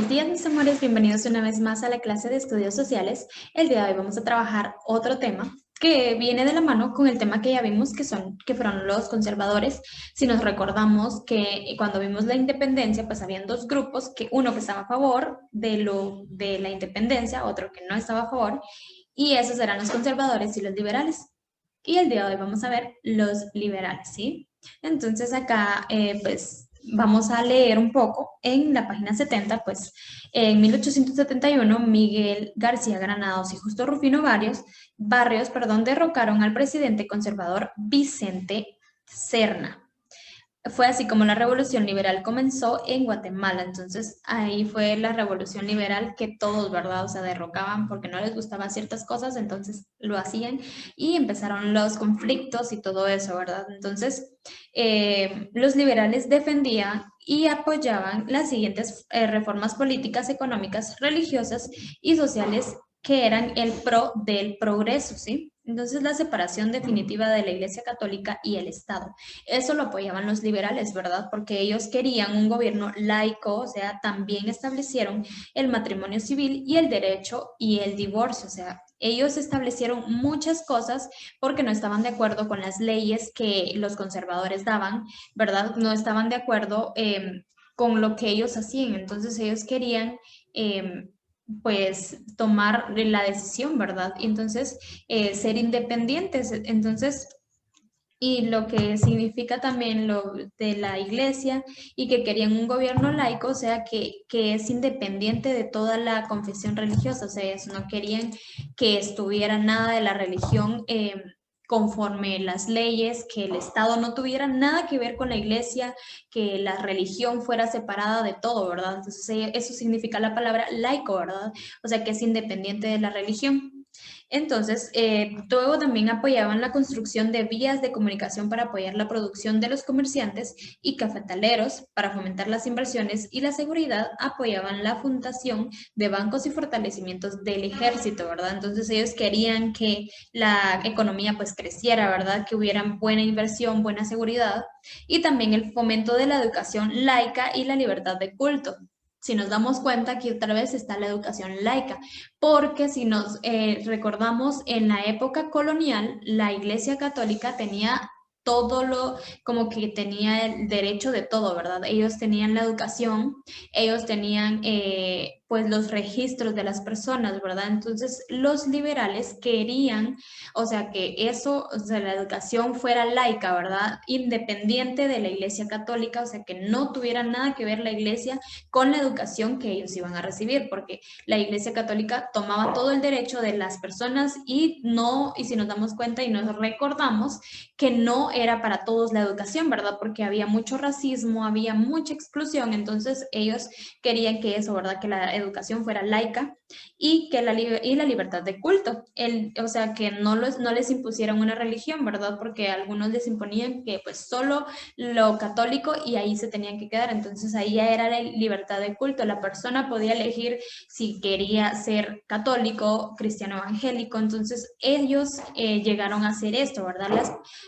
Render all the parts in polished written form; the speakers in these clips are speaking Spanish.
Buenos días, mis amores, bienvenidos una vez más a la clase de estudios sociales. El día de hoy vamos a trabajar otro tema que viene de la mano con el tema que ya vimos que fueron los conservadores. Si nos recordamos que cuando vimos la independencia, pues habían dos grupos, que uno que estaba a favor de la independencia, otro que no estaba a favor, y esos eran los conservadores y los liberales. Y el día de hoy vamos a ver los liberales, ¿sí? Entonces acá, pues vamos a leer un poco en la página 70, pues en 1871 Miguel García Granados y Justo Rufino Barrios, derrocaron al presidente conservador Vicente Serna. Fue así como la revolución liberal comenzó en Guatemala. Entonces ahí fue la revolución liberal que todos, ¿verdad? O sea, derrocaban porque no les gustaban ciertas cosas, entonces lo hacían y empezaron los conflictos y todo eso, ¿verdad? Entonces los liberales defendían y apoyaban las siguientes reformas políticas, económicas, religiosas y sociales que eran el pro del progreso, ¿sí? Entonces la separación definitiva de la Iglesia Católica y el Estado. Eso lo apoyaban los liberales, ¿verdad? Porque ellos querían un gobierno laico, o sea, también establecieron el matrimonio civil y el derecho y el divorcio, o sea, ellos establecieron muchas cosas porque no estaban de acuerdo con las leyes que los conservadores daban, ¿verdad? No estaban de acuerdo con lo que ellos hacían, entonces ellos querían... pues tomar la decisión, ¿verdad? Y entonces ser independientes. Entonces, y lo que significa también lo de la iglesia y que querían un gobierno laico, o sea, que es independiente de toda la confesión religiosa, o sea, ellos no querían que estuviera nada de la religión conforme las leyes, que el Estado no tuviera nada que ver con la iglesia, que la religión fuera separada de todo, ¿verdad? Entonces, eso significa la palabra laico, ¿verdad? O sea, que es independiente de la religión. Entonces, luego también apoyaban la construcción de vías de comunicación para apoyar la producción de los comerciantes y cafetaleros, para fomentar las inversiones y la seguridad, apoyaban la fundación de bancos y fortalecimientos del ejército, ¿verdad? Entonces ellos querían que la economía pues creciera, ¿verdad? Que hubiera buena inversión, buena seguridad y también el fomento de la educación laica y la libertad de culto. Si nos damos cuenta, aquí otra vez está la educación laica, porque si nos recordamos, en la época colonial, la Iglesia Católica tenía todo lo, como que tenía el derecho de todo, ¿verdad? Ellos tenían la educación, ellos tenían pues los registros de las personas, ¿verdad? Entonces los liberales querían, o sea, que eso, o sea, la educación fuera laica, ¿verdad? Independiente de la Iglesia Católica, o sea, que no tuviera nada que ver la Iglesia con la educación que ellos iban a recibir, porque la Iglesia Católica tomaba todo el derecho de las personas y no, y si nos damos cuenta y nos recordamos que no era para todos la educación, ¿verdad? Porque había mucho racismo, había mucha exclusión, entonces ellos querían que eso, ¿verdad? Que la educación fuera laica y que la libertad de culto, o sea, que no les impusieran una religión, ¿verdad? Porque algunos les imponían que pues solo lo católico y ahí se tenían que quedar, entonces ahí ya era la libertad de culto, la persona podía elegir si quería ser católico, cristiano evangélico, entonces ellos llegaron a hacer esto, ¿verdad?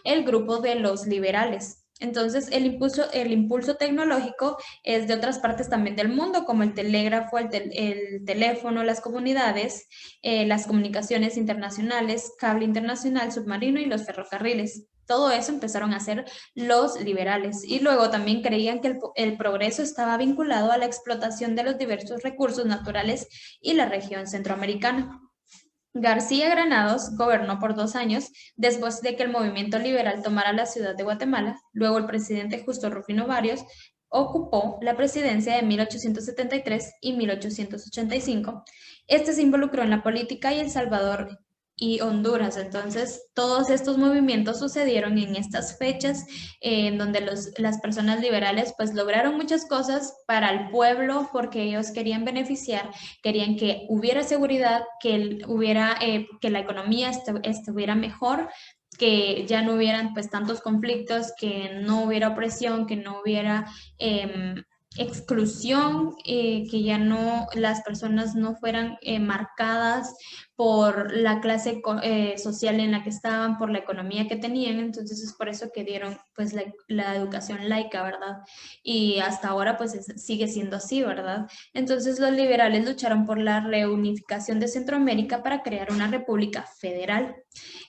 El grupo de los liberales. Entonces, el impulso tecnológico es de otras partes también del mundo, como el telégrafo, el teléfono, las comunidades, las comunicaciones internacionales, cable internacional, submarino y los ferrocarriles. Todo eso empezaron a hacer los liberales y luego también creían que el progreso estaba vinculado a la explotación de los diversos recursos naturales y la región centroamericana. García Granados gobernó por 2 años después de que el movimiento liberal tomara la ciudad de Guatemala. Luego el presidente Justo Rufino Barrios ocupó la presidencia de 1873 y 1885. Este se involucró en la política y El Salvador y Honduras. Entonces, todos estos movimientos sucedieron en estas fechas en donde las personas liberales pues lograron muchas cosas para el pueblo porque ellos querían beneficiar, querían que hubiera seguridad, que la economía estuviera mejor, que ya no hubieran pues tantos conflictos, que no hubiera opresión, que no hubiera exclusión, que ya no las personas no fueran marcadas por la clase social en la que estaban, por la economía que tenían, entonces es por eso que dieron pues la educación laica, ¿verdad? Y hasta ahora pues sigue siendo así, ¿verdad? Entonces los liberales lucharon por la reunificación de Centroamérica para crear una república federal.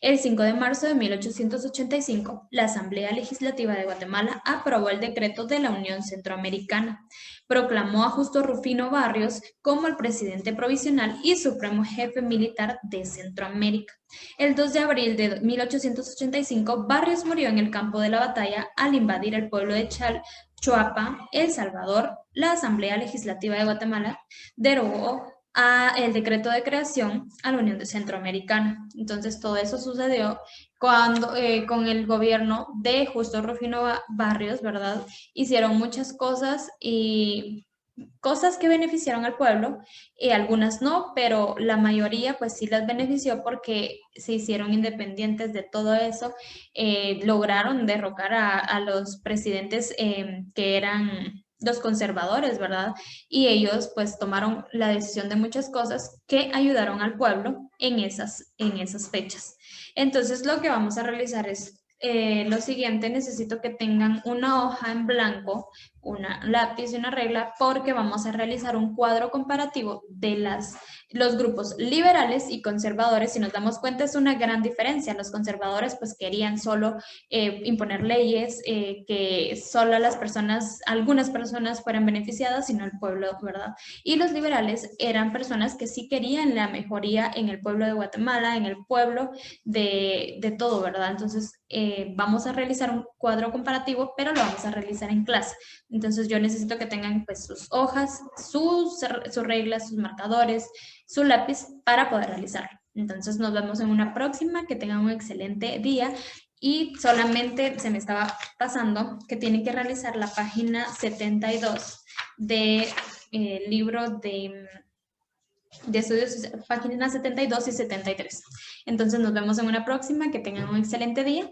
El 5 de marzo de 1885, la Asamblea Legislativa de Guatemala aprobó el decreto de la Unión Centroamericana. Proclamó a Justo Rufino Barrios como el presidente provisional y supremo jefe militar de Centroamérica. El 2 de abril de 1885, Barrios murió en el campo de la batalla al invadir el pueblo de Choapa, El Salvador. La Asamblea Legislativa de Guatemala derogó el decreto de creación a la Unión Centroamericana. Entonces, todo eso sucedió cuando, con el gobierno de Justo Rufino Barrios, ¿verdad? Hicieron muchas cosas y cosas que beneficiaron al pueblo, y algunas no, pero la mayoría pues sí las benefició porque se hicieron independientes de todo eso, lograron derrocar a los presidentes que eran los conservadores, ¿verdad? Y ellos pues tomaron la decisión de muchas cosas que ayudaron al pueblo en esas fechas. Entonces lo que vamos a realizar es lo siguiente: necesito que tengan una hoja en blanco, una lápiz y una regla, porque vamos a realizar un cuadro comparativo de los grupos liberales y conservadores. Si nos damos cuenta, es una gran diferencia. Los conservadores pues querían solo imponer leyes, que solo algunas personas fueran beneficiadas, sino el pueblo, ¿verdad? Y los liberales eran personas que sí querían la mejoría en el pueblo de Guatemala, en el pueblo de todo, ¿verdad? Entonces, vamos a realizar un cuadro comparativo, pero lo vamos a realizar en clase. Entonces yo necesito que tengan pues sus hojas, sus reglas, sus marcadores, su lápiz para poder realizarlo. Entonces nos vemos en una próxima, que tengan un excelente día. Y solamente se me estaba pasando que tienen que realizar la página 72 del libro de estudios, páginas 72 y 73. Entonces nos vemos en una próxima, que tengan un excelente día.